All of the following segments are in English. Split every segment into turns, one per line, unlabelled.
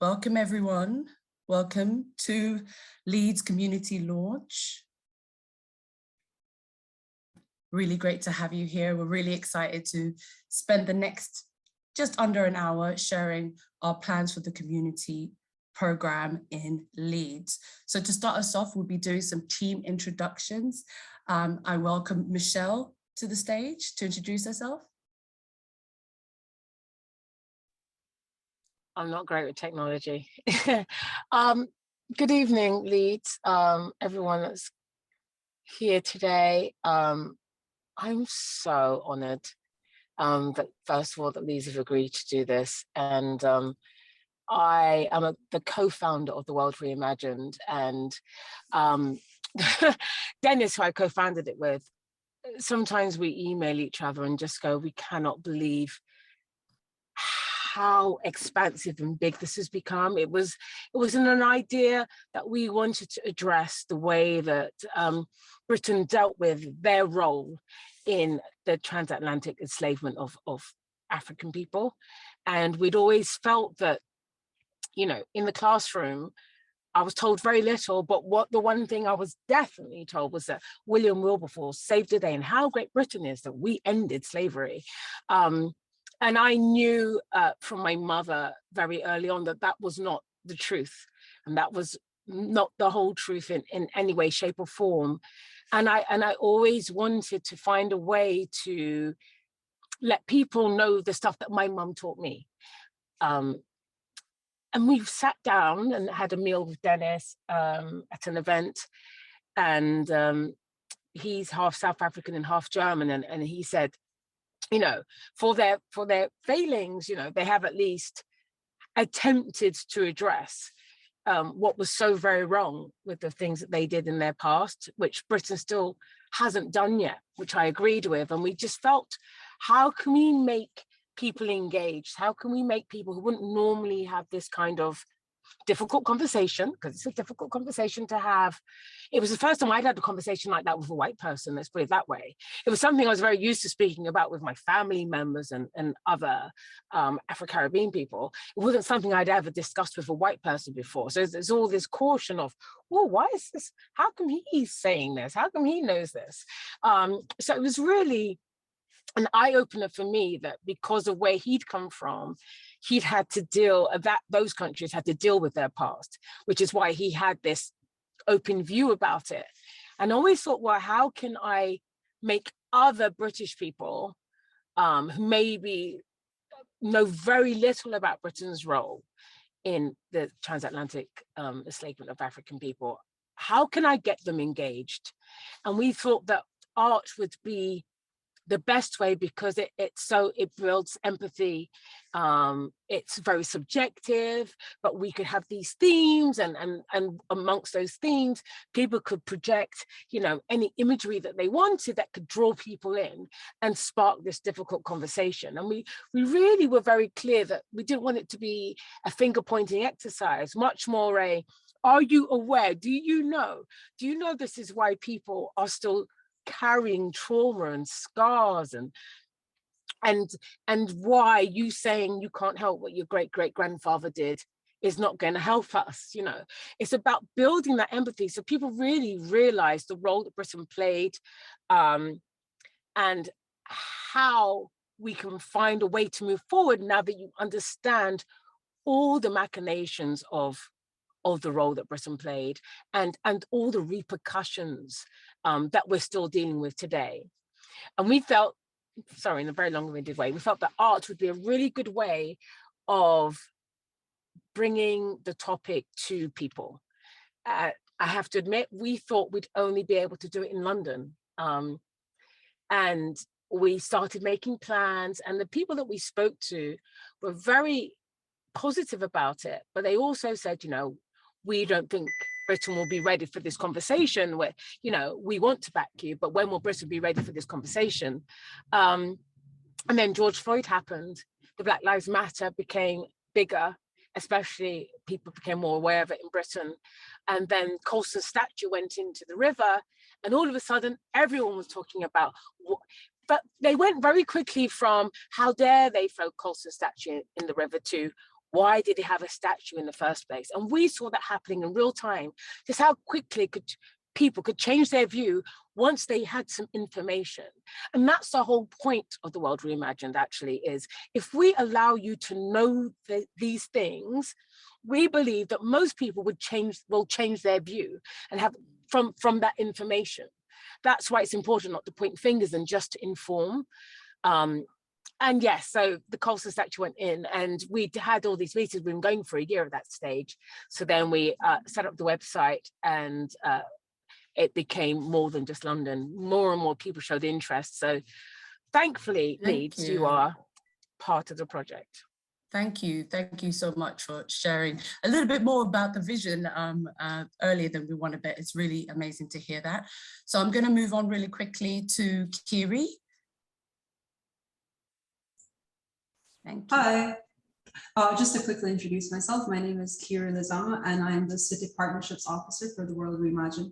Welcome everyone. Welcome to Leeds Community Launch. Really great to have you here. We're really excited to spend the next just under an hour sharing our plans for the community program in Leeds. So to start us off, we'll be doing some team introductions. I welcome Michelle to the stage to introduce herself.
I'm not great with technology. Good evening, Leeds, everyone that's here today. I'm so honored that first of all that Leeds have agreed to do this. And I am the co-founder of the World Reimagined, and Dennis, who I co-founded it with, sometimes we email each other and just go, we cannot believe how expansive and big this has become. It was an idea that we wanted to address the way that Britain dealt with their role in the transatlantic enslavement of African people. And we'd always felt that, you know, in the classroom, I was told very little, but the one thing I was definitely told was that William Wilberforce saved the day and how great Britain is that we ended slavery. And I knew from my mother very early on that that was not the truth. And that was not the whole truth in any way, shape or form. And I always wanted to find a way to let people know the stuff that my mum taught me. And we sat down and had a meal with Dennis at an event. And he's half South African and half German. And he said, you know, for their failings, you know, they have at least attempted to address what was so very wrong with the things that they did in their past, which Britain still hasn't done yet, which I agreed with. And we just felt, how can we make people engaged? How can we make people who wouldn't normally have this kind of difficult conversation, because it's a difficult conversation to have. It was the first time I'd had a conversation like that with a white person, let's put it that way. It was something I was very used to speaking about with my family members and other Afro-Caribbean people. It wasn't something I'd ever discussed with a white person before. So there's all this caution of, well, why is this? How come he's saying this? How come he knows this? So it was really an eye-opener for me that because of where he'd come from, he'd had to deal, those countries had to deal with their past, which is why he had this open view about it. And I always thought, well, how can I make other British people who maybe know very little about Britain's role in the transatlantic enslavement of African people, how can I get them engaged? And we thought that art would be the best way, because it builds empathy. It's very subjective, but we could have these themes, and amongst those themes, people could project, you know, any imagery that they wanted that could draw people in and spark this difficult conversation. And we really were very clear that we didn't want it to be a finger pointing exercise, much more a, are you aware? Do you know this is why people are still carrying trauma and scars, and why you saying you can't help what your great-great-grandfather did is not going to help us. You know, it's about building that empathy so people really realize the role that Britain played, and how we can find a way to move forward now that you understand all the machinations of the role that Britain played, and all the repercussions that we're still dealing with today. And we felt, sorry, in a very long-winded way, we felt that art would be a really good way of bringing the topic to people. I have to admit, we thought we'd only be able to do it in London. And we started making plans, and the people that we spoke to were very positive about it, but they also said, you know, we don't think Britain will be ready for this conversation. Where, you know, we want to back you, but when will Britain be ready for this conversation? And then George Floyd happened. The Black Lives Matter became bigger, especially people became more aware of it in Britain. And then Colston's statue went into the river, and all of a sudden everyone was talking about what, but they went very quickly from how dare they throw Colston's statue in the river to Why did they have a statue in the first place? And we saw that happening in real time, just how quickly people could change their view once they had some information. And that's the whole point of the World Reimagined, actually, is if we allow you to know these things, we believe that most people will change their view and have from that information. That's why it's important not to point fingers and just to inform. And yes, so the Colson statue went in, and we had all these meetings. We've been going for a year at that stage. So then we set up the website, and it became more than just London. More and more people showed interest. So thankfully, Leeds, you are part of the project.
Thank you so much for sharing a little bit more about the vision earlier than we want to bet. It's really amazing to hear that. So I'm going to move on really quickly to Kiri. Thank you.
Hi. Just to quickly introduce myself, my name is Kira Lizama, and I am the Civic Partnerships Officer for the World Reimagined.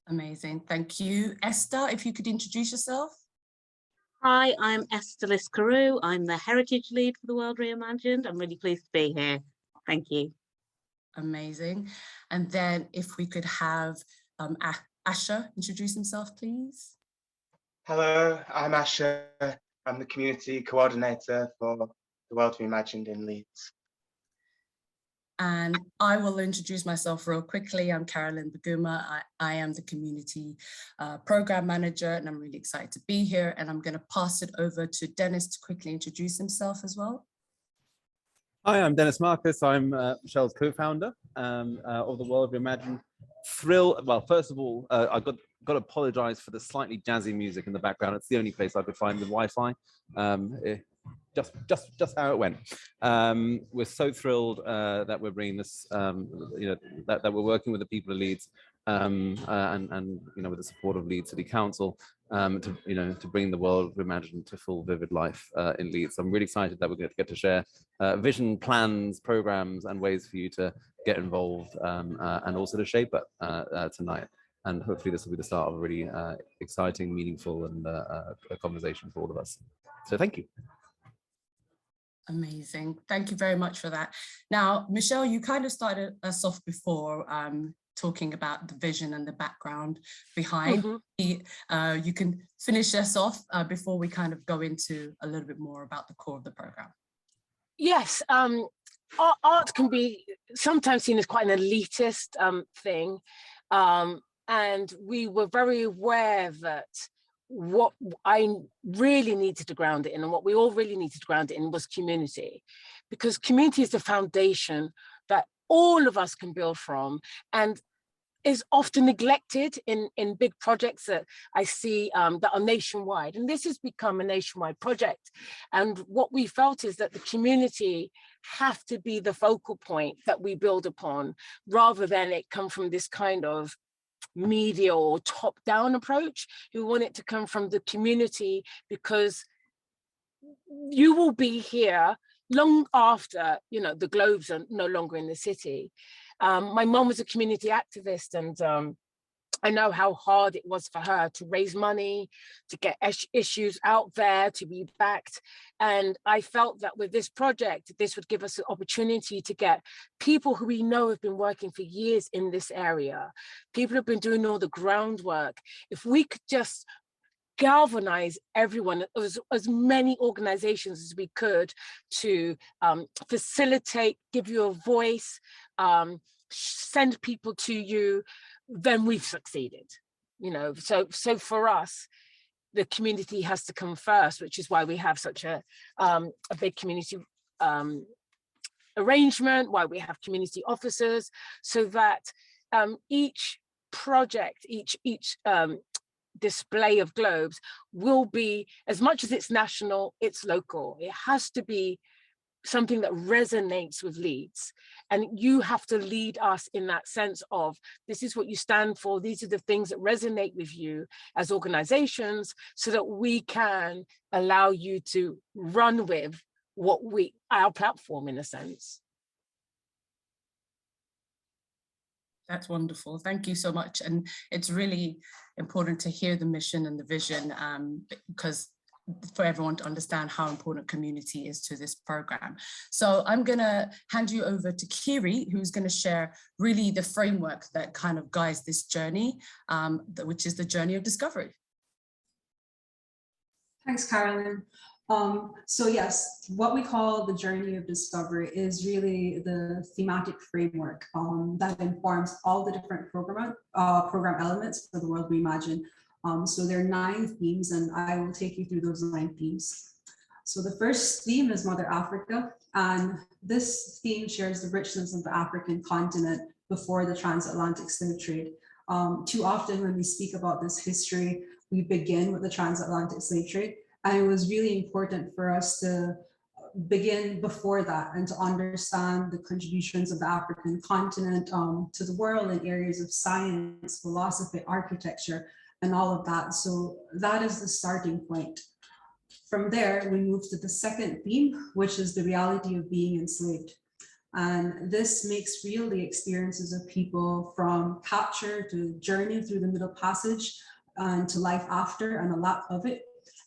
Amazing, thank you. Esther, if you could introduce yourself.
Hi, I'm Esther Liss-Carew. I'm the Heritage Lead for the World Reimagined. I'm really pleased to be here. Thank you.
Amazing. And then if we could have Asher introduce himself, please.
Hello, I'm Asher. I'm the Community Coordinator for the World Reimagined in Leeds.
And I will introduce myself real quickly. I'm Carolyn Baguma. I am the Community Program Manager, and I'm really excited to be here. And I'm going to pass it over to Dennis to quickly introduce himself as well.
Hi, I'm Dennis Marcus. I'm Michelle's co-founder of the World Reimagined. Well, first of all, I've got to apologize for the slightly jazzy music in the background. It's the only place I could find the Wi-Fi. Just how it went. We're so thrilled that we're bringing this, that we're working with the people of Leeds, and with the support of Leeds City Council, to bring the World Reimagined to full vivid life in Leeds. I'm really excited that we're going to get to share vision, plans, programs, and ways for you to get involved, and also to shape it tonight. And hopefully this will be the start of a really exciting, meaningful, and a conversation for all of us. So thank you.
Amazing. Thank you very much for that. Now, Michelle, you kind of started us off before talking about the vision and the background behind. Mm-hmm. You can finish us off before we kind of go into a little bit more about the core of the program.
Yes, art can be sometimes seen as quite an elitist thing. And we were very aware that what I really needed to ground it in, and what we all really needed to ground it in, was community, because community is the foundation that all of us can build from, and is often neglected in big projects that I see that are nationwide. And this has become a nationwide project. And what we felt is that the community have to be the focal point that we build upon, rather than it come from this kind of media or top-down approach. We want it to come from the community, because you will be here long after the globes are no longer in the city. My mom was a community activist, and I know how hard it was for her to raise money, to get issues out there, to be backed. And I felt that with this project, this would give us an opportunity to get people who we know have been working for years in this area. People have been doing all the groundwork. If we could just galvanize everyone, as many organizations as we could, to facilitate, give you a voice, send people to you, then we've succeeded. So for us, the community has to come first, which is why we have such a big community arrangement, why we have community officers, so that each project, each display of globes will be, as much as it's national, it's local. It has to be something that resonates with Leeds, and you have to lead us in that sense of, this is what you stand for, these are the things that resonate with you as organizations, so that we can allow you to run with our platform, in a sense.
That's wonderful. Thank you so much. And it's really important to hear the mission and the vision, because for everyone to understand how important community is to this program. So I'm gonna hand you over to Kiri, who's gonna share really the framework that kind of guides this journey, which is the journey of discovery.
Thanks, Carolyn. So yes, what we call the journey of discovery is really the thematic framework that informs all the different program elements for the World Reimagined. So there are 9 themes, and I will take you through those 9 themes. So the first theme is Mother Africa, and this theme shares the richness of the African continent before the transatlantic slave trade. Too often when we speak about this history, we begin with the transatlantic slave trade, and it was really important for us to begin before that and to understand the contributions of the African continent to the world in areas of science, philosophy, architecture, and all of that. So that is the starting point. From there, we move to the second theme, which is the reality of being enslaved. And this makes real the experiences of people from capture to journey through the Middle Passage and to life after and a lot of it.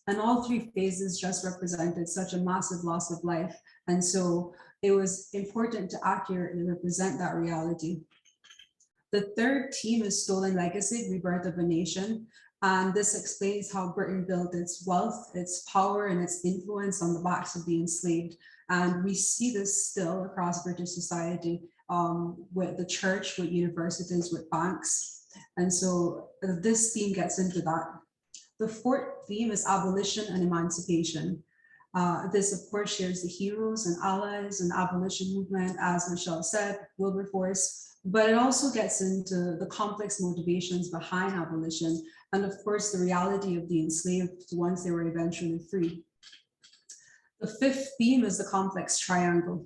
And all 3 phases just represented such a massive loss of life. And so it was important to accurately represent that reality. The third theme is Stolen Legacy, Rebirth of a Nation. And this explains how Britain built its wealth, its power, and its influence on the backs of the enslaved. And we see this still across British society with the church, with universities, with banks. And so this theme gets into that. The fourth theme is abolition and emancipation. This, of course, shares the heroes and allies and abolition movement, as Michelle said, Wilberforce, but it also gets into the complex motivations behind abolition and, of course, the reality of the enslaved once they were eventually free. The fifth theme is the complex triangle.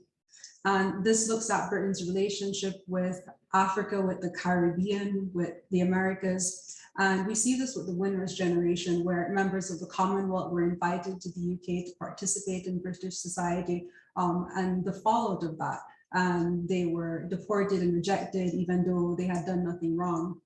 And this looks at Britain's relationship with Africa, with the Caribbean, with the Americas. And we see this with the winners' generation, where members of the Commonwealth were invited to the UK to participate in British society, and the fallout of that. And they were deported and rejected, even though they had done nothing wrong.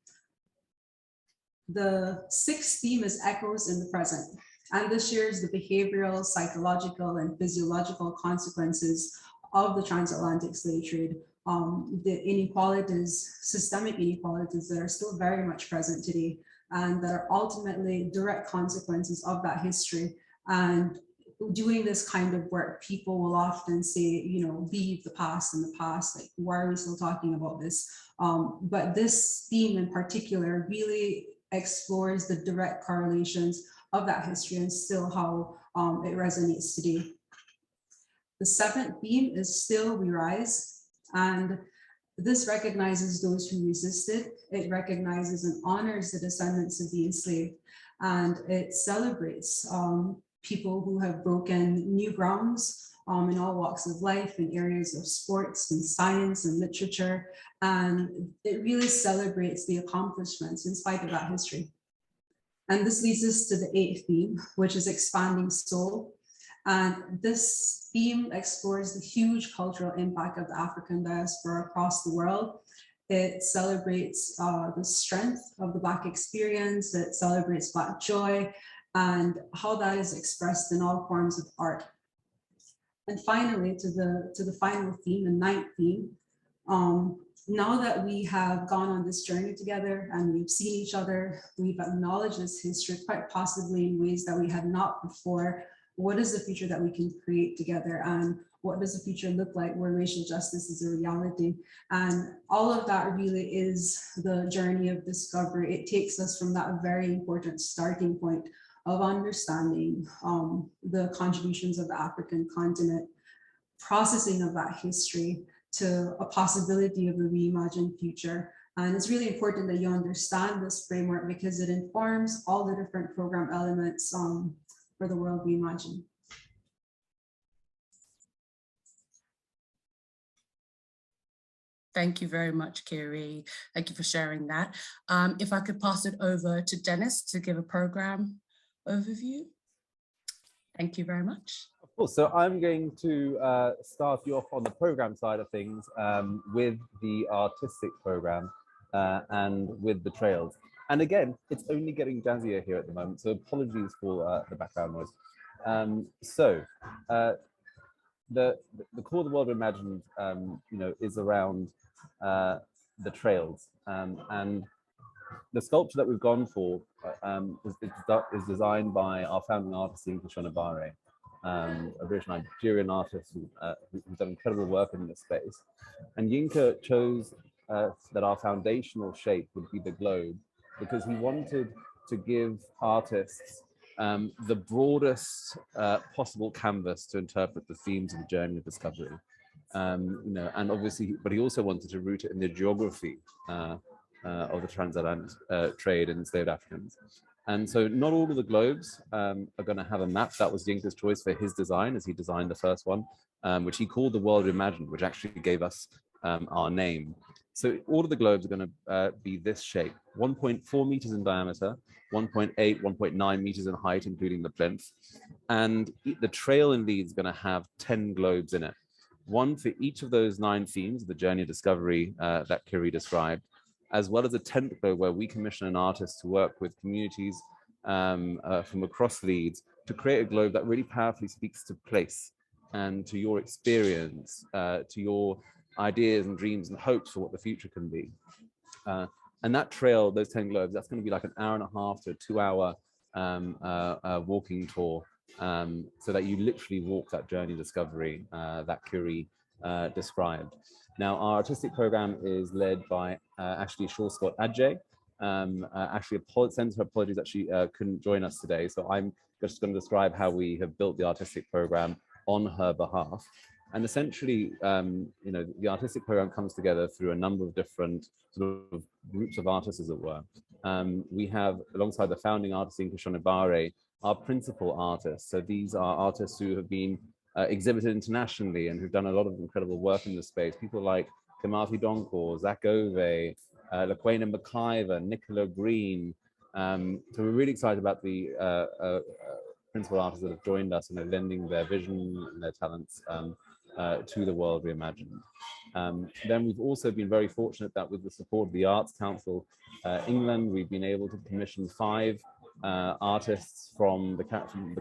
The sixth theme is echoes in the present. And this shares the behavioral, psychological, and physiological consequences of the transatlantic slave trade. The inequalities, systemic inequalities that are still very much present today, and that are ultimately direct consequences of that history. And doing this kind of work, people will often say, you know, leave the past in the past, like, why are we still talking about this? But this theme in particular really explores the direct correlations of that history and still how it resonates today. The seventh theme is Still We Rise, and this recognizes those who resisted. It recognizes and honors the descendants of the enslaved, and it celebrates people who have broken new grounds in all walks of life, in areas of sports and science and literature, and it really celebrates the accomplishments in spite of that history. And this leads us to the eighth theme, which is Expanding Soul. And this theme explores the huge cultural impact of the African diaspora across the world. It celebrates the strength of the Black experience. It celebrates Black joy and how that is expressed in all forms of art. And finally, to the final theme, the ninth theme, now that we have gone on this journey together and we've seen each other, we've acknowledged this history quite possibly in ways that we had not before. What is the future that we can create together, and what does the future look like where racial justice is a reality? And all of that really is the journey of discovery. It takes us from that very important starting point of understanding the contributions of the African continent, processing of that history, to a possibility of a reimagined future. And it's really important that you understand this framework because it informs all the different program elements for the World Reimagined.
Thank you very much, Kiri. Thank you for sharing that. If I could pass it over to Dennis to give a program overview. Thank you very much.
Of course, so I'm going to start you off on the program side of things with the artistic program and with the trails. And again, it's only getting jazzier here at the moment, so apologies for the background noise. The core of the World Reimagined, is around the trails, and the sculpture that we've gone for is designed by our founding artist, Yinka Shonibare, a British Nigerian artist who's done incredible work in this space. And Yinka chose that our foundational shape would be the globe because he wanted to give artists the broadest possible canvas to interpret the themes of the journey of discovery. And obviously, but he also wanted to root it in the geography of the transatlantic trade in enslaved Africans. And so not all of the globes are going to have a map. That was Yinka's choice for his design, as he designed the first one, which he called the World Reimagined, which actually gave us our name. So all of the globes are going to be this shape: 1.4 meters in diameter, 1.8, 1.9 meters in height, including the plinth. And the trail in Leeds is going to have 10 globes in it, one for each of those 9 themes, the journey of discovery that Kiri described, as well as a 10th globe where we commission an artist to work with communities from across Leeds to create a globe that really powerfully speaks to place and to your experience, to your ideas and dreams and hopes for what the future can be. And that trail, those 10 globes, that's going to be like an hour and a half to a 2-hour walking tour, so that you literally walk that journey of discovery that Kiri described. Now, our artistic program is led by Ashley Scott-Adjei. Ashley sends her apologies that she couldn't join us today, so I'm just going to describe how we have built the artistic program on her behalf. And essentially, the artistic program comes together through a number of different sort of groups of artists, as it were. We have, alongside the founding artist, Yinka Shonibare, our principal artists. So these are artists who have been exhibited internationally and who've done a lot of incredible work in the space. People like Kamathi Donkor, Zach Ove, Laquena McIver, Nicola Green. So we're really excited about the principal artists that have joined us and are lending their vision and their talents to the World Reimagined. Then we've also been very fortunate that with the support of the Arts Council England, we've been able to commission 5 artists from the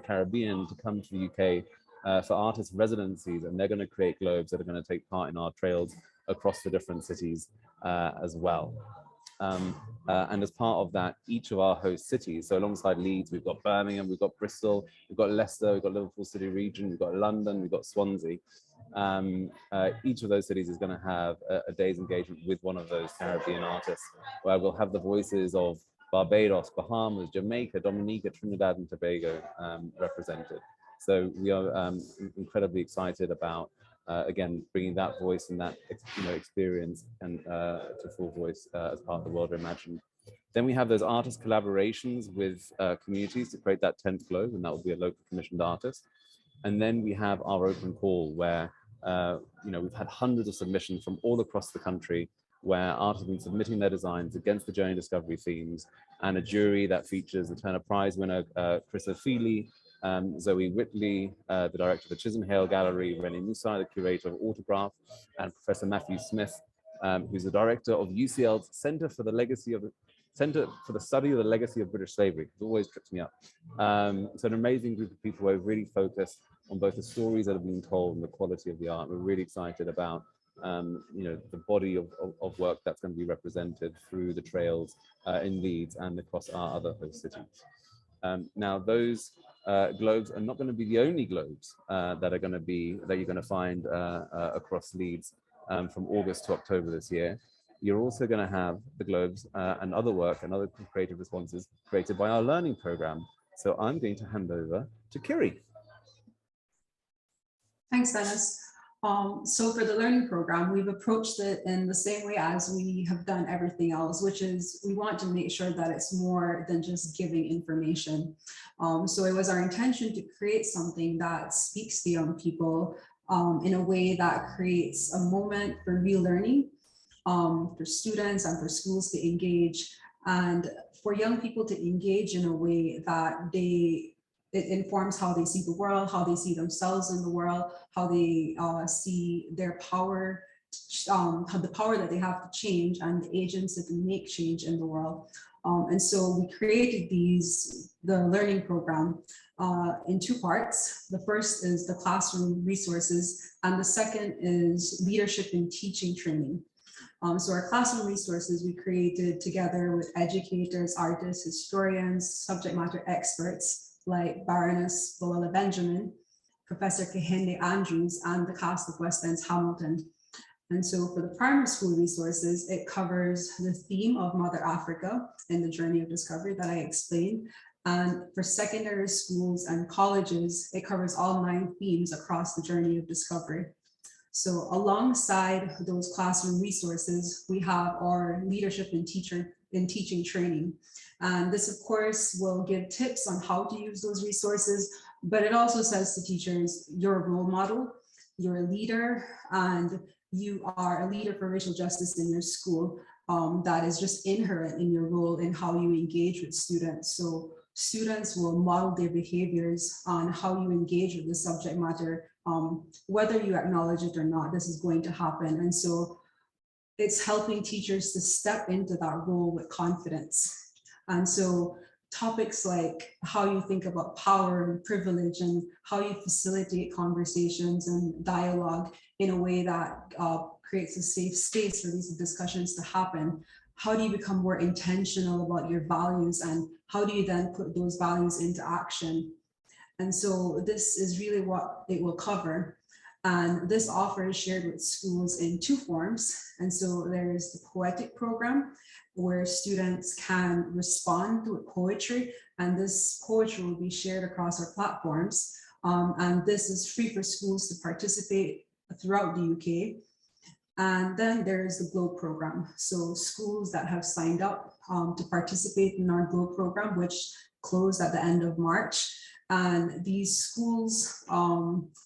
Caribbean to come to the UK for artist residencies, and they're going to create globes that are going to take part in our trails across the different cities as well. And as part of that, each of our host cities, so alongside Leeds, we've got Birmingham, we've got Bristol, we've got Leicester, we've got Liverpool City Region, we've got London, we've got Swansea. Each of those cities is going to have a day's engagement with one of those Caribbean artists, where we'll have the voices of Barbados, Bahamas, Jamaica, Dominica, Trinidad and Tobago represented. So we are incredibly excited about, again, bringing that voice and that experience and to full voice as part of the World Reimagined. Then we have those artist collaborations with communities to create that 10th globe, and that will be a local commissioned artist. And then we have our open call where we've had hundreds of submissions from all across the country, where artists have been submitting their designs against the journey discovery themes, and a jury that features the Turner Prize winner Chris O'Feely, Zoe Whitley, the director of the Chisholm Hale Gallery, Renee Musa, the curator of Autograph, and Professor Matthew Smith, who's the director of UCL's Center for the Study of the Legacy of British Slavery. It always trips me up. So an amazing group of people who are really focused on both the stories that are being told and the quality of the art. We're really excited about the body of work that's going to be represented through the trails in Leeds and across our other host cities. Now, those globes are not going to be the only globes that you're going to find across Leeds from August to October this year. You're also going to have the globes and other work and other creative responses created by our learning program. So I'm going to hand over to Kiri.
Thanks, Dennis. So for the learning program, we've approached it in the same way as we have done everything else, which is we want to make sure that it's more than just giving information. So it was our intention to create something that speaks to young people in a way that creates a moment for real learning for students and for schools to engage, and for young people to engage in a way that it informs how they see the world, how they see themselves in the world, how they see their power, the power that they have to change and the agents that can make change in the world. And so we created the learning program in two parts. The first is the classroom resources, and the second is leadership and teaching training. So our classroom resources we created together with educators, artists, historians, subject matter experts like Baroness Boella Benjamin, Professor Kehinde Andrews, and the cast of West End's Hamilton. And so for the primary school resources, it covers the theme of Mother Africa in the journey of discovery that I explained. And for secondary schools and colleges, it covers all 9 themes across the journey of discovery. So alongside those classroom resources, we have our leadership and teaching training. And this, of course, will give tips on how to use those resources, but it also says to teachers, you're a role model, you're a leader, and you are a leader for racial justice in your school. That is just inherent in your role in how you engage with students. So students will model their behaviors on how you engage with the subject matter, whether you acknowledge it or not. This is going to happen. And so it's helping teachers to step into that role with confidence. And so topics like how you think about power and privilege and how you facilitate conversations and dialogue in a way that creates a safe space for these discussions to happen. How do you become more intentional about your values, and how do you then put those values into action? And so this is really what it will cover. And this offer is shared with schools in 2 forms. And so there's the poetic program, where students can respond with poetry, and this poetry will be shared across our platforms. And this is free for schools to participate throughout the UK. And then there's the GLOW program. So schools that have signed up to participate in our GLOW program, which closed at the end of March. And these schools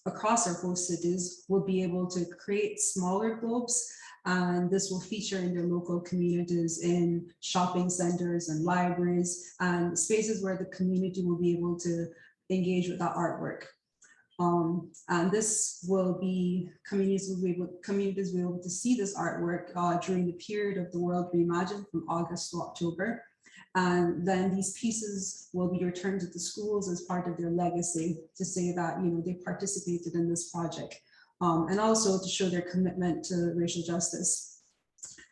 across our host cities will be able to create smaller globes, and this will feature in their local communities, in shopping centers and libraries, and spaces where the community will be able to engage with that artwork. And this will be, communities will be able to see this artwork during the period of the World Reimagined from August to October. And then these pieces will be returned to the schools as part of their legacy, to say that, you know, they participated in this project, and also to show their commitment to racial justice.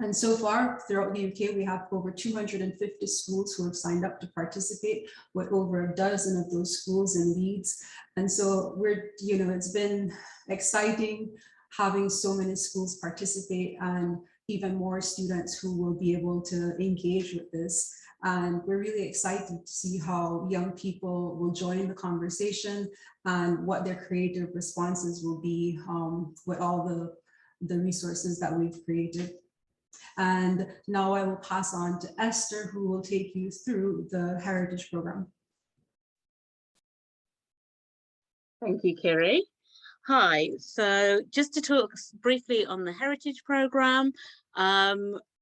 And so far throughout the UK, we have over 250 schools who have signed up to participate, with over a dozen of those schools in Leeds. And so we're, you know, it's been exciting having so many schools participate, and even more students who will be able to engage with this. And we're really excited to see how young people will join the conversation and what their creative responses will be with all the resources that we've created. And now I will pass on to Esther, who will take you through the Heritage Program.
Thank you, Kiri. Hi, so just to talk briefly on the Heritage Program,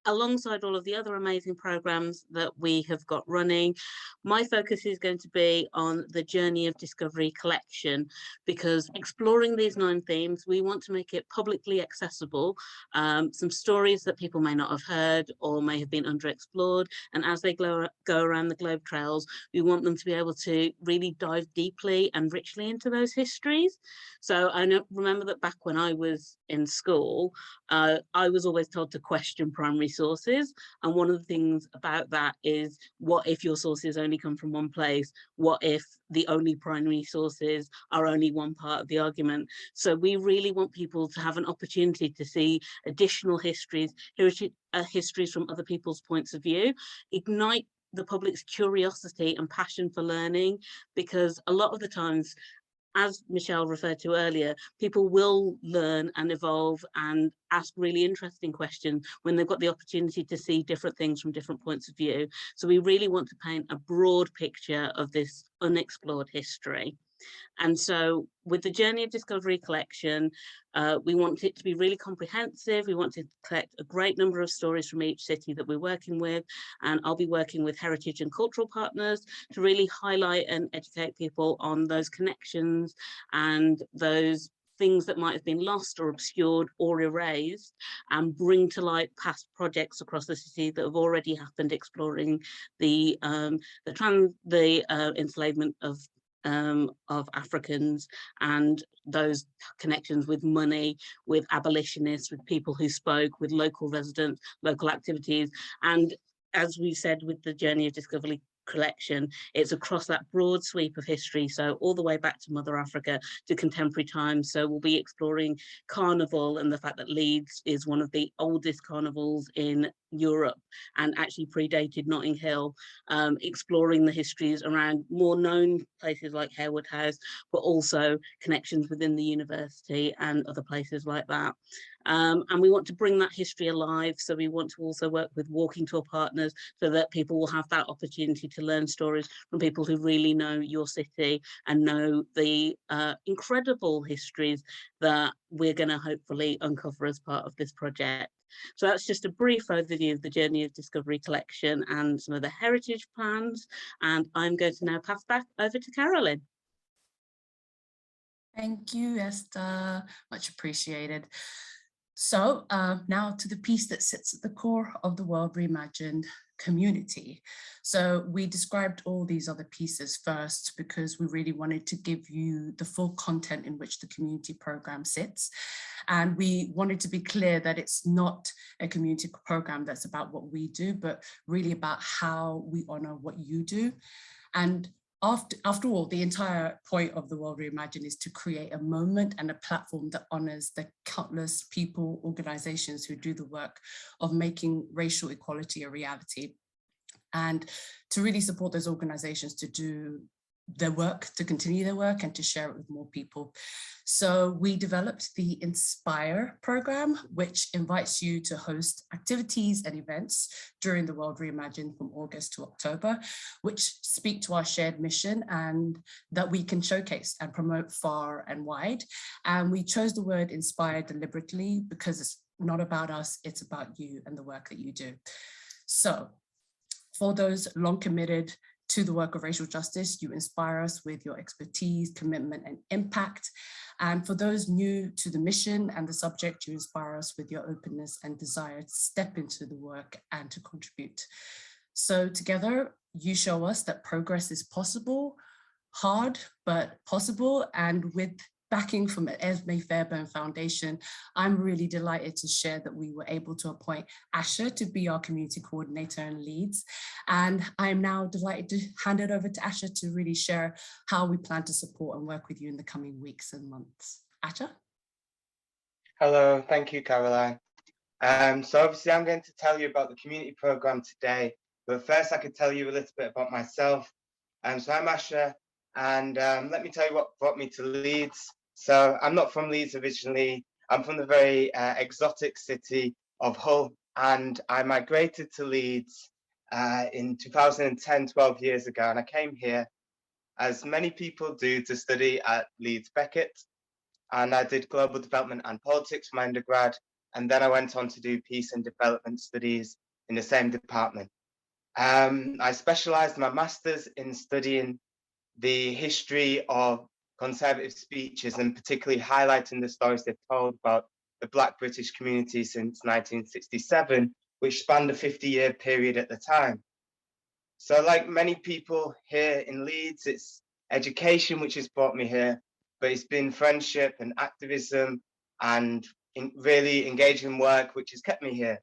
alongside all of the other amazing programs that we have got running, my focus is going to be on the Journey of Discovery collection, because exploring these 9 themes, we want to make it publicly accessible, some stories that people may not have heard or may have been underexplored, and as they go around the Globe Trails, we want them to be able to really dive deeply and richly into those histories. So I remember that back when I was in school, I was always told to question primary sources, and one of the things about that is, what if your sources only come from one place? What if the only primary sources are only one part of the argument? So we really want people to have an opportunity to see additional histories from other people's points of view, ignite the public's curiosity and passion for learning, because a lot of the times, as Michelle referred to earlier, people will learn and evolve and ask really interesting questions when they've got the opportunity to see different things from different points of view. So we really want to paint a broad picture of this unexplored history. And so with the Journey of Discovery collection, we want it to be really comprehensive. We want to collect a great number of stories from each city that we're working with. And I'll be working with heritage and cultural partners to really highlight and educate people on those connections and those things that might have been lost or obscured or erased, and bring to light past projects across the city that have already happened, exploring the enslavement of Africans and those connections with money, with abolitionists, with people who spoke, with local residents, local activities. And as we said with the Journey of Discovery collection, it's across that broad sweep of history, so all the way back to Mother Africa to contemporary times. So we'll be exploring carnival and the fact that Leeds is one of the oldest carnivals in Europe and actually predated Notting Hill, exploring the histories around more known places like Harewood House, but also connections within the university and other places like that. And we want to bring that history alive. So we want to also work with walking tour partners so that people will have that opportunity to learn stories from people who really know your city and know the incredible histories that we're going to hopefully uncover as part of this project. So that's just a brief overview of the Journey of Discovery collection and some of the heritage plans. And I'm going to now pass back over to Carolyn.
Thank you, Esther. Much appreciated. So now to the piece that sits at the core of the World Reimagined community. So we described all these other pieces first because we really wanted to give you the full content in which the community program sits. And we wanted to be clear that it's not a community program that's about what we do, but really about how we honor what you do. And after all, the entire point of the World Reimagined is to create a moment and a platform that honors the countless people, organizations who do the work of making racial equality a reality, and to really support those organizations to do their work, to continue their work and to share it with more people. So we developed the Inspire program, which invites you to host activities and events during the World Reimagined from August to October, which speak to our shared mission and that we can showcase and promote far and wide. And we chose the word inspire deliberately because it's not about us, it's about you and the work that you do. So for those long committed to the work of racial justice, you inspire us with your expertise, commitment, and impact. And for those new to the mission and the subject, you inspire us with your openness and desire to step into the work and to contribute. So together, you show us that progress is possible, hard, but possible. And with backing from the Esme Fairbairn Foundation, I'm really delighted to share that we were able to appoint Asher to be our community coordinator in Leeds. And I'm now delighted to hand it over to Asher to really share how we plan to support and work with you in the coming weeks and months. Asher?
Hello, thank you, Caroline. So obviously I'm going to tell you about the community program today, but first I could tell you a little bit about myself. So I'm Asher, and let me tell you what brought me to Leeds. So I'm not from Leeds originally. I'm from the very exotic city of Hull, and I migrated to Leeds in 2010, 12 years ago, and I came here, as many people do, to study at Leeds Beckett, and I did global development and politics for my undergrad, and then I went on to do peace and development studies in the same department. I specialised my master's in studying the history of conservative speeches and particularly highlighting the stories they've told about the Black British community since 1967, which spanned a 50-year period at the time. So like many people here in Leeds, it's education which has brought me here, but it's been friendship and activism and really engaging work which has kept me here.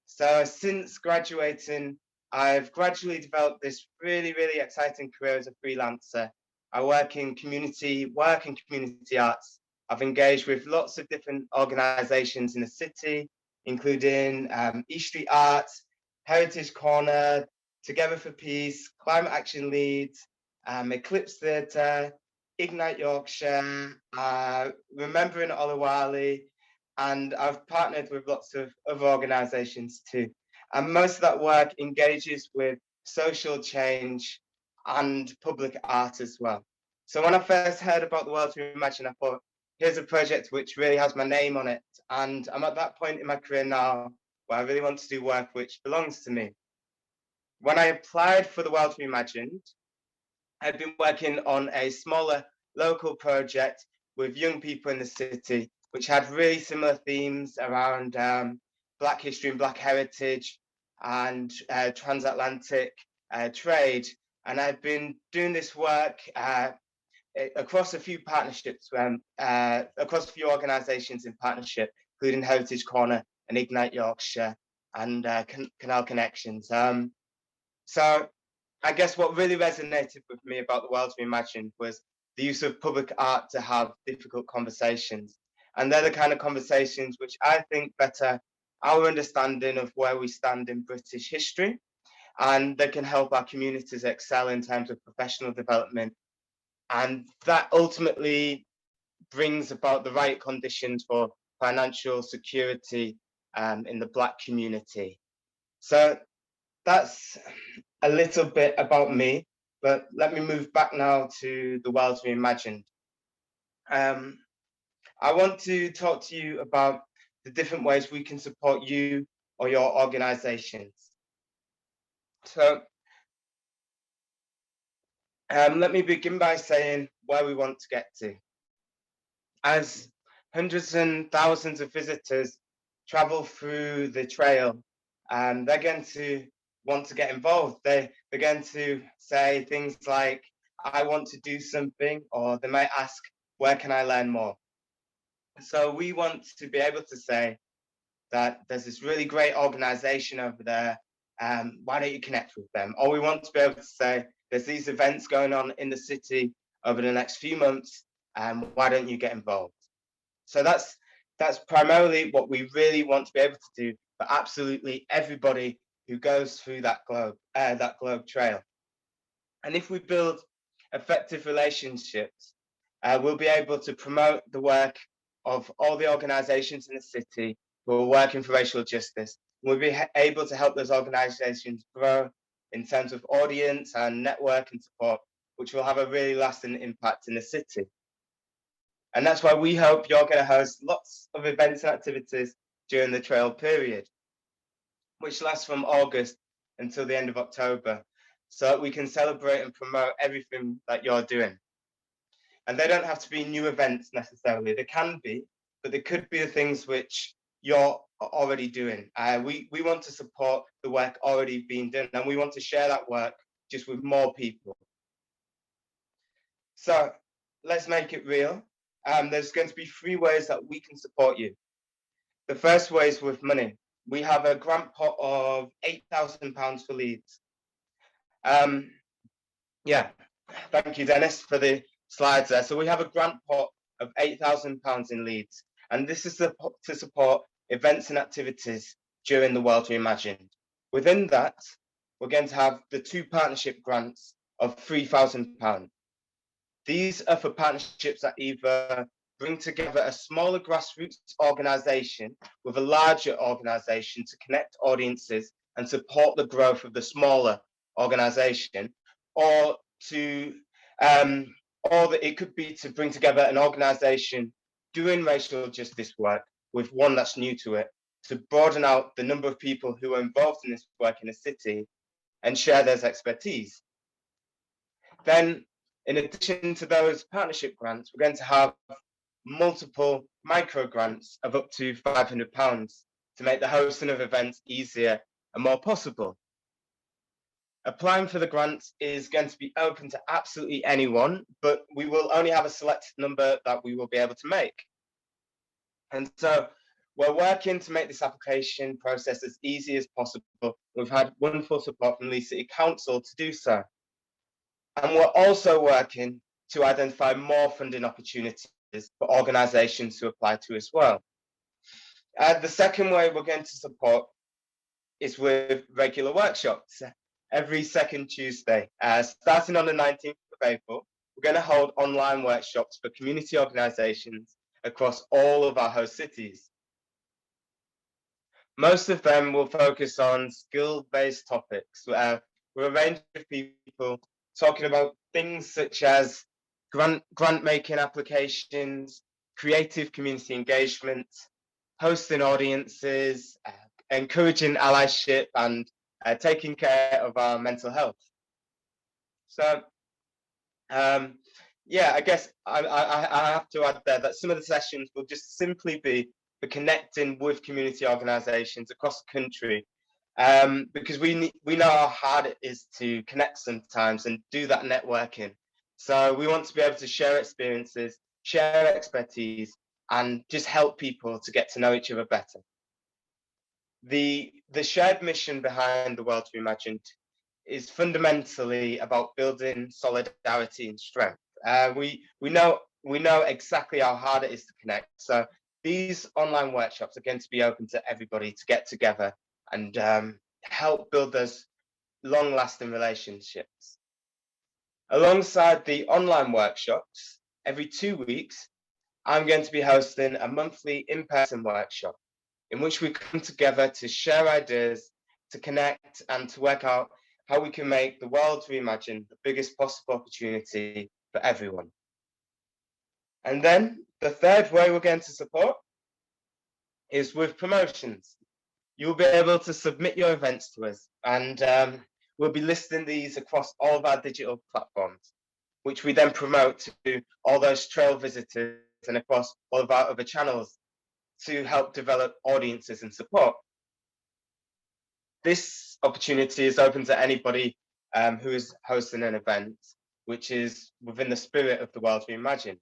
So since graduating, I've gradually developed this really, really exciting career as a freelancer. I work in community arts. I've engaged with lots of different organizations in the city, including East Street Arts, Heritage Corner, Together for Peace, Climate Action Leeds, Eclipse Theatre, Ignite Yorkshire, Remembering Olawale, and I've partnered with lots of other organizations too. And most of that work engages with social change and public art as well. So when I first heard about the World Reimagined, I thought, here's a project which really has my name on it. And I'm at that point in my career now where I really want to do work which belongs to me. When I applied for the World Reimagined, I'd been working on a smaller local project with young people in the city, which had really similar themes around Black history and Black heritage and transatlantic trade. And I've been doing this work across a few partnerships, across a few organisations in partnership, including Heritage Corner and Ignite Yorkshire and Canal Connections. So I guess what really resonated with me about the World Reimagined was the use of public art to have difficult conversations. And they're the kind of conversations which I think better our understanding of where we stand in British history, and they can help our communities excel in terms of professional development. And that ultimately brings about the right conditions for financial security in the Black community. So that's a little bit about me, but let me move back now to the World Reimagined. I want to talk to you about the different ways we can support you or your organizations. So let me begin by saying where we want to get to. As hundreds and thousands of visitors travel through the trail, they're going to want to get involved. They're going to say things like, I want to do something, or they might ask, where can I learn more? So we want to be able to say that there's this really great organization over there, why don't you connect with them? Or we want to be able to say, there's these events going on in the city over the next few months, why don't you get involved? So that's primarily what we really want to be able to do for absolutely everybody who goes through that globe trail. And if we build effective relationships, we'll be able to promote the work of all the organizations in the city who are working for racial justice. We'll be able to help those organizations grow in terms of audience and network and support, which will have a really lasting impact in the city. And that's why we hope you're going to host lots of events and activities during the trail period, which lasts from August until the end of October, so that we can celebrate and promote everything that you're doing. And they don't have to be new events necessarily. They can be, but they could be the things which you're already doing. We want to support the work already being done, and we want to share that work just with more people. So let's make it real. There's going to be 3 ways that we can support you. The first way is with money. We have a grant pot of £8,000 for Leeds. Yeah, thank you, Dennis, for the slides there. So we have a grant pot of £8,000 in Leeds, and this is to support events and activities during the World Reimagined. Within that, we're going to have the 2 partnership grants of £3,000. These are for partnerships that either bring together a smaller grassroots organisation with a larger organisation to connect audiences and support the growth of the smaller organisation, or it could be to bring together an organisation doing racial justice work with one that's new to it, to broaden out the number of people who are involved in this work in a city and share their expertise. Then, in addition to those partnership grants, we're going to have multiple micro grants of up to £500 to make the hosting of events easier and more possible. Applying for the grants is going to be open to absolutely anyone, but we will only have a select number that we will be able to make. And so we're working to make this application process as easy as possible. We've had wonderful support from Leeds City Council to do so. And we're also working to identify more funding opportunities for organisations to apply to as well. The second way we're going to support is with regular workshops. Every second Tuesday, starting on the 19th of April, we're going to hold online workshops for community organisations across all of our host cities. Most of them will focus on skill-based topics, with a range of people talking about things such as grant-making applications, creative community engagement, hosting audiences, encouraging allyship, and taking care of our mental health. So, yeah, I guess I have to add there that some of the sessions will just simply be for connecting with community organisations across the country, because we know how hard it is to connect sometimes and do that networking. So we want to be able to share experiences, share expertise, and just help people to get to know each other better. The shared mission behind the World Reimagined is fundamentally about building solidarity and strength. We know exactly how hard it is to connect. So these online workshops are going to be open to everybody to get together and help build those long-lasting relationships. Alongside the online workshops, every 2 weeks, I'm going to be hosting a monthly in-person workshop in which we come together to share ideas, to connect, and to work out how we can make the world reimagined the biggest possible opportunity for everyone. And then the third way we're going to support is with promotions. You'll be able to submit your events to us, and we'll be listing these across all of our digital platforms, which we then promote to all those trail visitors and across all of our other channels to help develop audiences and support. This opportunity is open to anybody who is hosting an event which is within the spirit of the World Reimagined.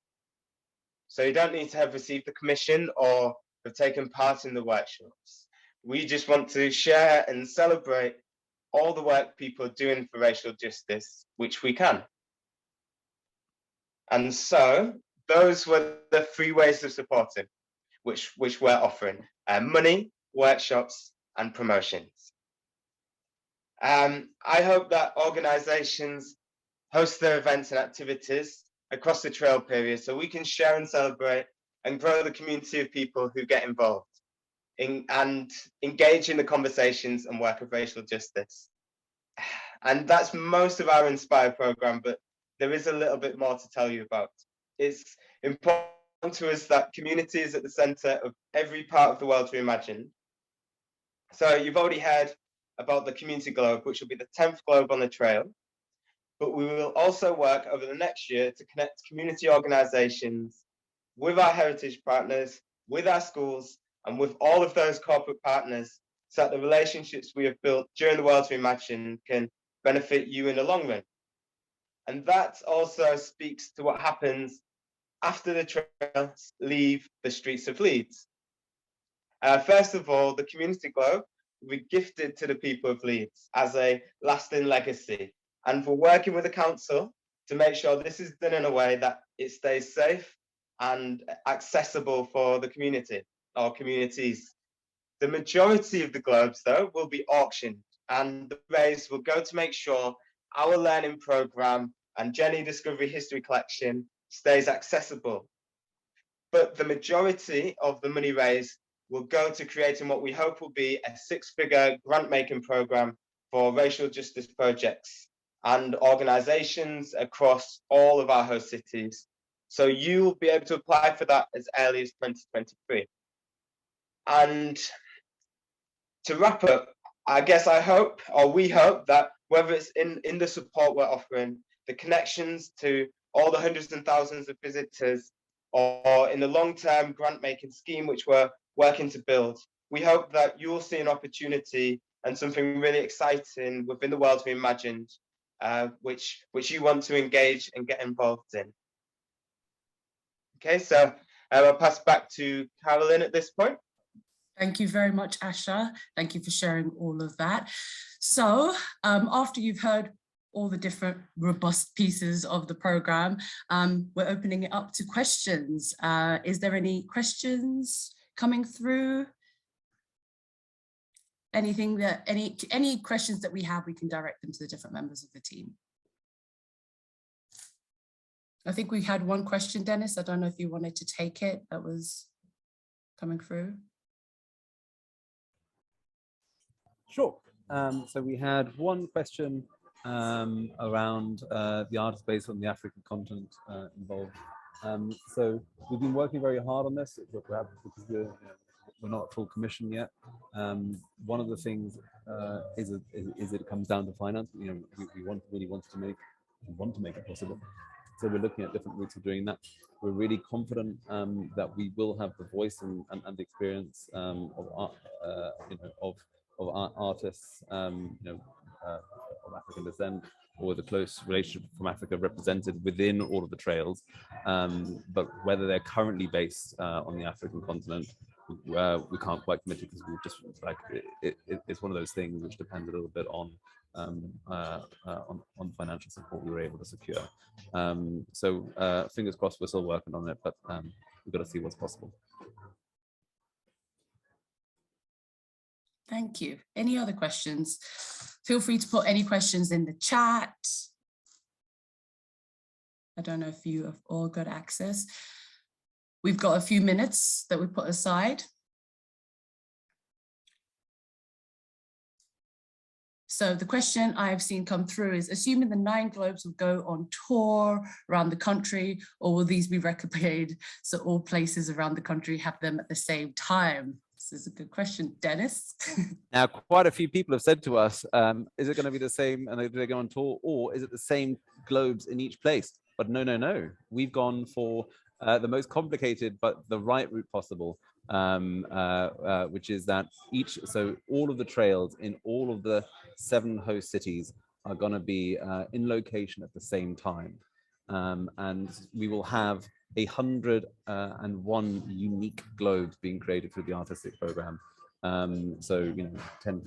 So you don't need to have received the commission or have taken part in the workshops. We just want to share and celebrate all the work people are doing for racial justice, which we can. And so those were the 3 ways of supporting, which we're offering: money, workshops, and promotions. I hope that organisations host their events and activities across the trail period so we can share and celebrate and grow the community of people who get involved and engage in the conversations and work of racial justice. And that's most of our Inspire programme, but there is a little bit more to tell you about. It's important to us that community is at the centre of every part of the World Reimagined. So you've already heard about the Community Globe, which will be the 10th Globe on the trail. But we will also work over the next year to connect community organisations with our heritage partners, with our schools, and with all of those corporate partners, so that the relationships we have built during the World Reimagined can benefit you in the long run. And that also speaks to what happens after the trails leave the streets of Leeds. First of all, the Community Globe will be gifted to the people of Leeds as a lasting legacy. And we're working with the council to make sure this is done in a way that it stays safe and accessible for the community or communities. The majority of the globes, though, will be auctioned, and the raise will go to make sure our learning programme and Jenny Discovery History Collection stays accessible. But the majority of the money raised will go to creating what we hope will be a 6-figure grant-making programme for racial justice projects and organisations across all of our host cities. So you'll be able to apply for that as early as 2023. And to wrap up, I guess I hope, or we hope, that whether it's in the support we're offering, the connections to all the hundreds and thousands of visitors, or in the long-term grant-making scheme which we're working to build, we hope that you'll see an opportunity and something really exciting within the World Reimagined, which you want to engage and get involved in. Okay, so I'll pass back to Carolyn at this point.
Thank you very much, Asher. Thank you for sharing all of that. So after you've heard all the different robust pieces of the program, we're opening it up to questions. Is there any questions coming through? Anything that, any questions that we have, we can direct them to the different members of the team. I think we had one question, Dennis. I don't know if you wanted to take it, that was coming through.
Sure. So we had one question around the artist base on the African continent involved. So we've been working very hard on this because we're not at full commission yet. One of the things is that it comes down to finance. We want to make it possible. So we're looking at different routes of doing that. We're really confident that we will have the voice and the experience of art, of artists, of African descent, or with a close relationship from Africa represented within all of the trails. But whether they're currently based on the African continent, we can't quite commit to, because we just like it's one of those things which depends a little bit on financial support we were able to secure. So fingers crossed, we're still working on it, but we've got to see what's possible.
Thank you. Any other questions? Feel free to put any questions in the chat. I don't know if you have all got access. We've got a few minutes that we put aside. So the question I've seen come through is, assuming the 9 globes will go on tour around the country, or will these be replicated so all places around the country have them at the same time? This is a good question, Dennis.
Now, quite a few people have said to us, is it going to be the same and they go on tour, or is it the same globes in each place? But no. We've gone for the most complicated but the right route possible, which is that so all of the trails in all of the 7 host cities are going to be in location at the same time. And we will have 101 unique globes being created through the artistic program. So 10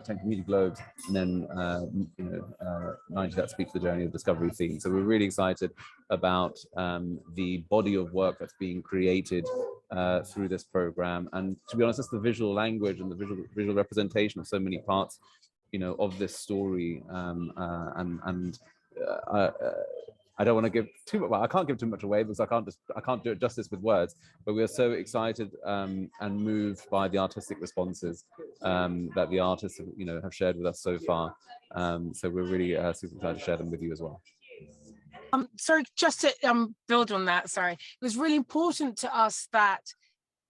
community globes, and then 90 that speak to the journey of discovery theme. So we're really excited about the body of work that's being created through this program. And to be honest, it's the visual language and the visual representation of so many parts of this story. I don't want to give too much. Well, I can't give too much away because I can't do it justice with words. But we are so excited and moved by the artistic responses that the artists have shared with us so far. So we're really super excited to share them with you as well.
Sorry, just to build on that. Sorry, it was really important to us that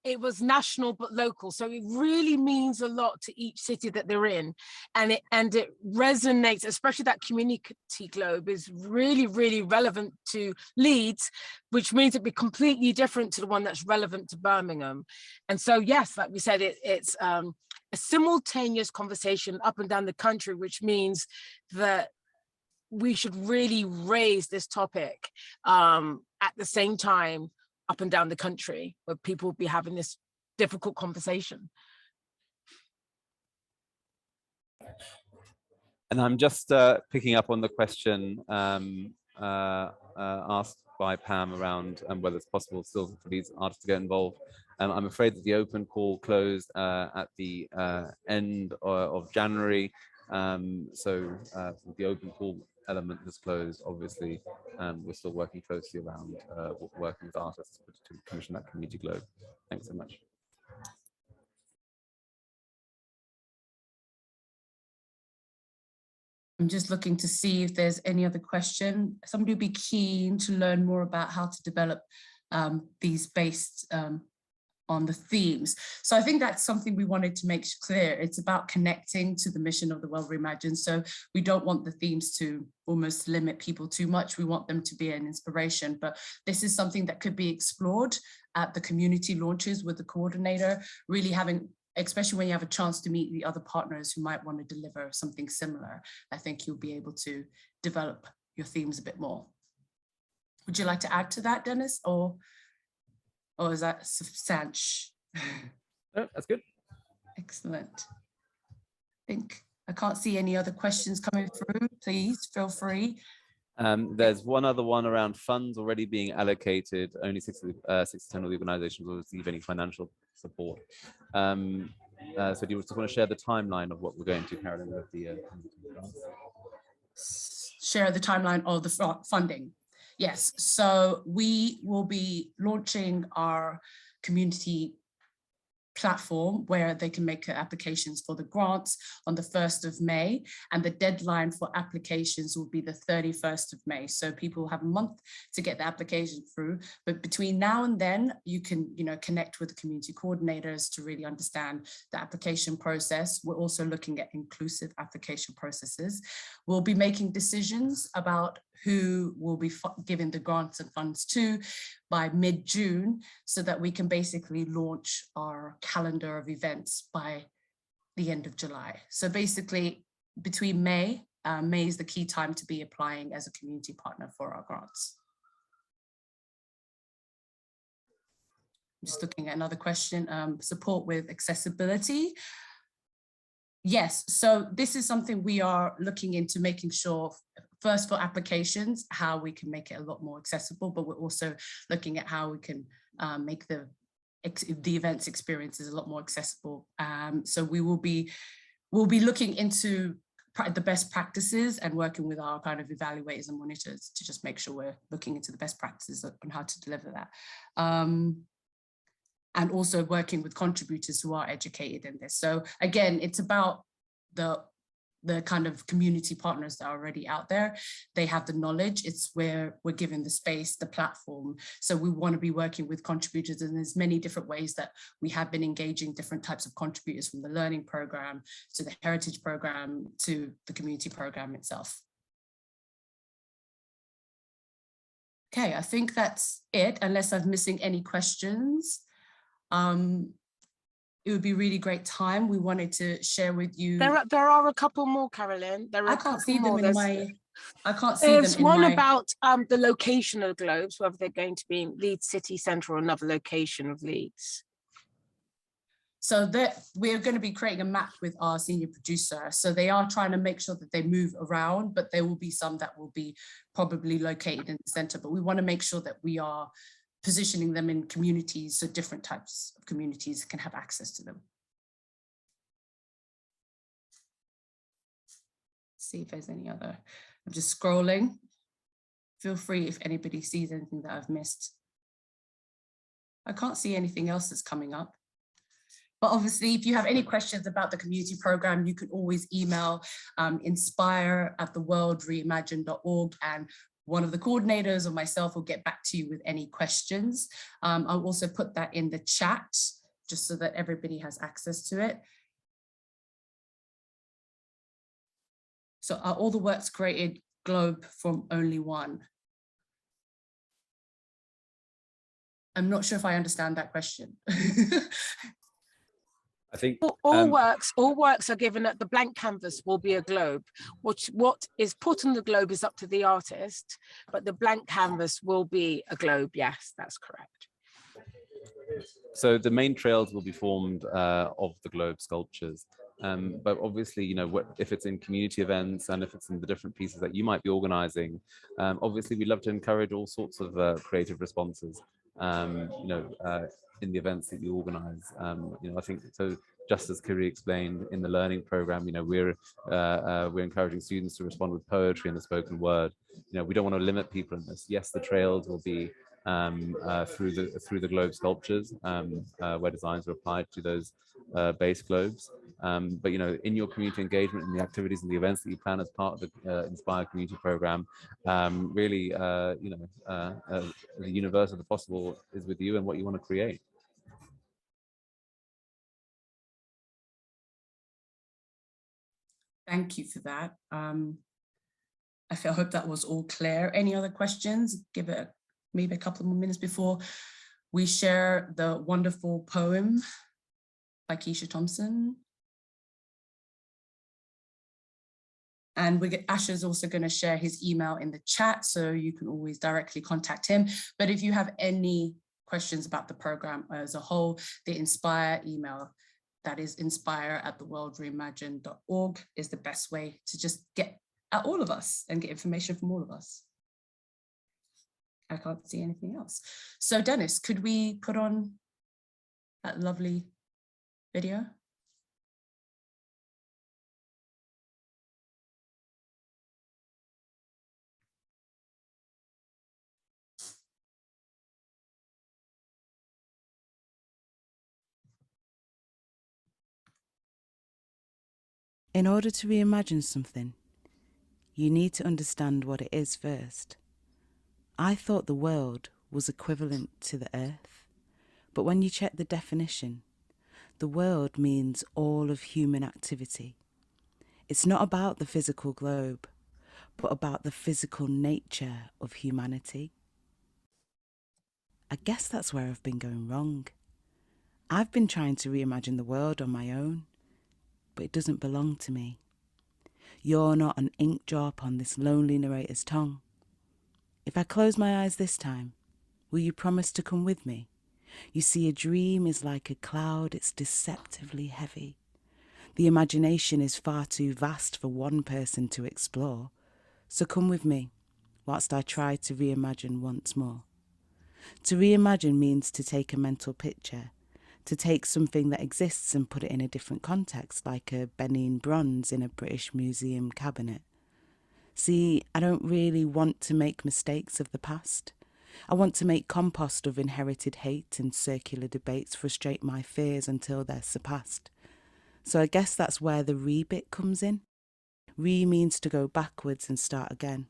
it was national but local, so it really means a lot to each city that they're in, and it resonates, especially that community globe is really, really relevant to Leeds, which means it'd be completely different to the one that's relevant to Birmingham. And so yes, like we said, it's a simultaneous conversation up and down the country, which means that we should really raise this topic at the same time up and down the country, where people will be having this difficult conversation.
And I'm just picking up on the question asked by Pam around whether it's possible still for these artists to get involved. I'm afraid that the open call closed at the end of January. So the open call element has closed. Obviously, we're still working closely around working with artists to commission that community globe. Thanks so much.
I'm just looking to see if there's any other question. Somebody would be keen to learn more about how to develop these based on the themes. So I think that's something we wanted to make clear. It's about connecting to the mission of the World Reimagined. So we don't want the themes to almost limit people too much. We want them to be an inspiration, but this is something that could be explored at the community launches with the coordinator, really having, especially when you have a chance to meet the other partners who might want to deliver something similar. I think you'll be able to develop your themes a bit more. Would you like to add to that, Dennis, or is that substantial?
No, that's good.
Excellent. I can't see any other questions coming through. Please feel free.
There's one other one around funds already being allocated. Only 6 to 10 of the organizations will receive any financial support. So do you just want to share the timeline of what we're going to, Carolyn, with the
share the timeline of the funding? Yes, so we will be launching our community platform where they can make applications for the grants on the 1st of May, and the deadline for applications will be the 31st of May. So people have a month to get the application through, but between now and then you can connect with the community coordinators to really understand the application process. We're also looking at inclusive application processes. We'll be making decisions about who will be giving the grants and funds to by mid-June, so that we can basically launch our calendar of events by the end of July. So basically between May is the key time to be applying as a community partner for our grants. I'm just looking at another question, support with accessibility. Yes, so this is something we are looking into, making sure first for applications, how we can make it a lot more accessible, but we're also looking at how we can make the events experiences a lot more accessible. So we'll be looking into the best practices and working with our kind of evaluators and monitors to just make sure we're looking into the best practices on how to deliver that. And also working with contributors who are educated in this. So again, it's about the kind of community partners that are already out there. They have the knowledge. It's where we're given the space, the platform. So we want to be working with contributors, and there's many different ways that we have been engaging different types of contributors, from the learning program to the heritage program to the community program itself. Okay, I think that's it, unless I'm missing any questions. It would be really great time. We wanted to share with you.
There are a couple more, Carolyn.
I can't see them in my. I can't see
There's
them in
one
my.
about the location of the globes, whether they're going to be in Leeds City Centre or another location of Leeds.
So that we're going to be creating a map with our senior producer. So they are trying to make sure that they move around, but there will be some that will be probably located in the centre. But we want to make sure that we are positioning them in communities, so different types of communities can have access to them. See if there's any other. I'm just scrolling. Feel free if anybody sees anything that I've missed. I can't see anything else that's coming up. But obviously, if you have any questions about the community program, you can always email inspire@theworldreimagined.org, and one of the coordinators or myself will get back to you with any questions. I'll also put that in the chat just so that everybody has access to it. So are all the works created globe from only one? I'm not sure if I understand that question.
I think
all works are given at the blank canvas will be a globe. What is put on the globe is up to the artist, but the blank canvas will be a globe. Yes, that's correct.
So the main trails will be formed of the globe sculptures. But obviously, you know, if it's in community events and if it's in the different pieces that you might be organizing, obviously we'd love to encourage all sorts of creative responses, you know, in the events that you organize. You know, I think so. Just as Kiri explained in the learning program, you know, we're encouraging students to respond with poetry and the spoken word. You know, we don't want to limit people in this. Yes, the trails will be through the globe sculptures, where designs are applied to those base globes. But you know, in your community engagement and the activities and the events that you plan as part of the Inspire community program, really, you know, the universe of the possible is with you and what you want to create.
Thank you for that. I hope that was all clear. Any other questions? Give it maybe a couple more minutes before we share the wonderful poem by Keisha Thompson. And Asher's also going to share his email in the chat, so you can always directly contact him. But if you have any questions about the program as a whole, the Inspire email, that is inspire@theworldreimagined.org, is the best way to just get at all of us and get information from all of us. I can't see anything else. So Dennis, could we put on that lovely video?
In order to reimagine something, you need to understand what it is first. I thought the world was equivalent to the earth, but when you check the definition, the world means all of human activity. It's not about the physical globe, but about the physical nature of humanity. I guess that's where I've been going wrong. I've been trying to reimagine the world on my own, but it doesn't belong to me. You're not an ink drop on this lonely narrator's tongue. If I close my eyes this time, will you promise to come with me? You see, a dream is like a cloud, it's deceptively heavy. The imagination is far too vast for one person to explore. So come with me, whilst I try to reimagine once more. To reimagine means to take a mental picture, to take something that exists and put it in a different context, like a Benin bronze in a British museum cabinet. See, I don't really want to make mistakes of the past. I want to make compost of inherited hate and circular debates frustrate my fears until they're surpassed. So I guess that's where the re-bit comes in. Re means to go backwards and start again.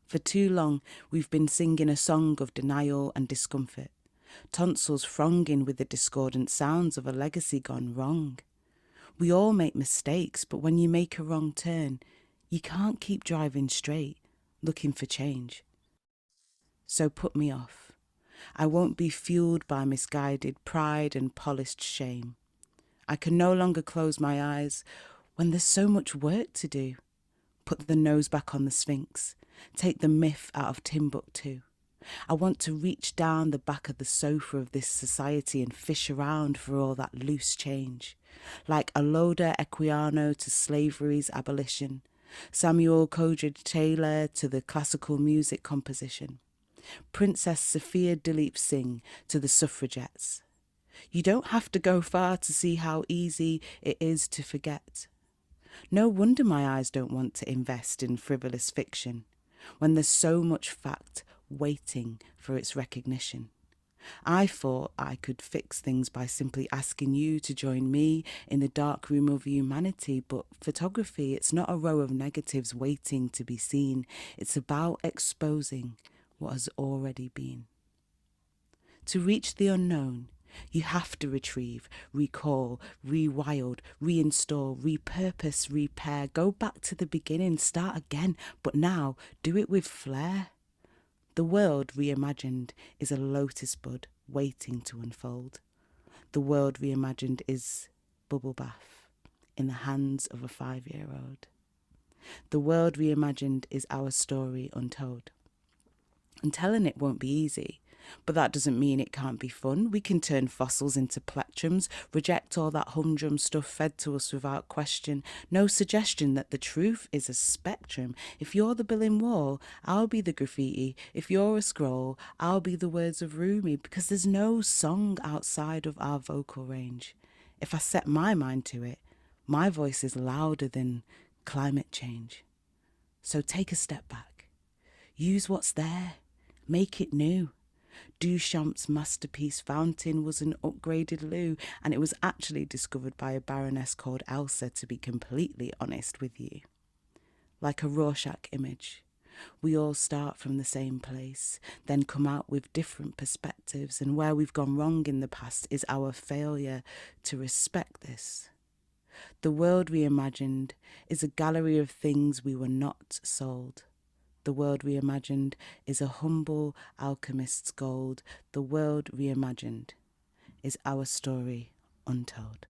For too long, we've been singing a song of denial and discomfort, tonsils thronging with the discordant sounds of a legacy gone wrong. We all make mistakes, but when you make a wrong turn, you can't keep driving straight, looking for change. So put me off. I won't be fueled by misguided pride and polished shame. I can no longer close my eyes when there's so much work to do. Put the nose back on the Sphinx. Take the myth out of Timbuktu. I want to reach down the back of the sofa of this society and fish around for all that loose change. Like Aloda Equiano to slavery's abolition, Samuel Coleridge Taylor to the classical music composition, Princess Sophia Dilip Singh to the suffragettes. You don't have to go far to see how easy it is to forget. No wonder my eyes don't want to invest in frivolous fiction when there's so much fact waiting for its recognition. I thought I could fix things by simply asking you to join me in the dark room of humanity, but photography, it's not a row of negatives waiting to be seen. It's about exposing what has already been. To reach the unknown, you have to retrieve, recall, rewild, reinstall, repurpose, repair, go back to the beginning, start again, but now do it with flair. The world reimagined is a lotus bud waiting to unfold. The world reimagined is bubble bath in the hands of a 5-year-old. The world reimagined is our story untold. And telling it won't be easy, but that doesn't mean it can't be fun. We can turn fossils into plectrums, reject all that humdrum stuff fed to us without question. No suggestion that the truth is a spectrum. If you're the Berlin Wall, I'll be the graffiti. If you're a scroll, I'll be the words of Rumi, because there's no song outside of our vocal range. If I set my mind to it, my voice is louder than climate change. So take a step back. Use what's there. Make it new. Duchamp's masterpiece Fountain was an upgraded loo, and it was actually discovered by a baroness called Elsa, to be completely honest with you. Like a Rorschach image, we all start from the same place, then come out with different perspectives, and where we've gone wrong in the past is our failure to respect this. The world reimagined is a gallery of things we were not sold. The world reimagined is a humble alchemist's gold. The world reimagined is our story untold.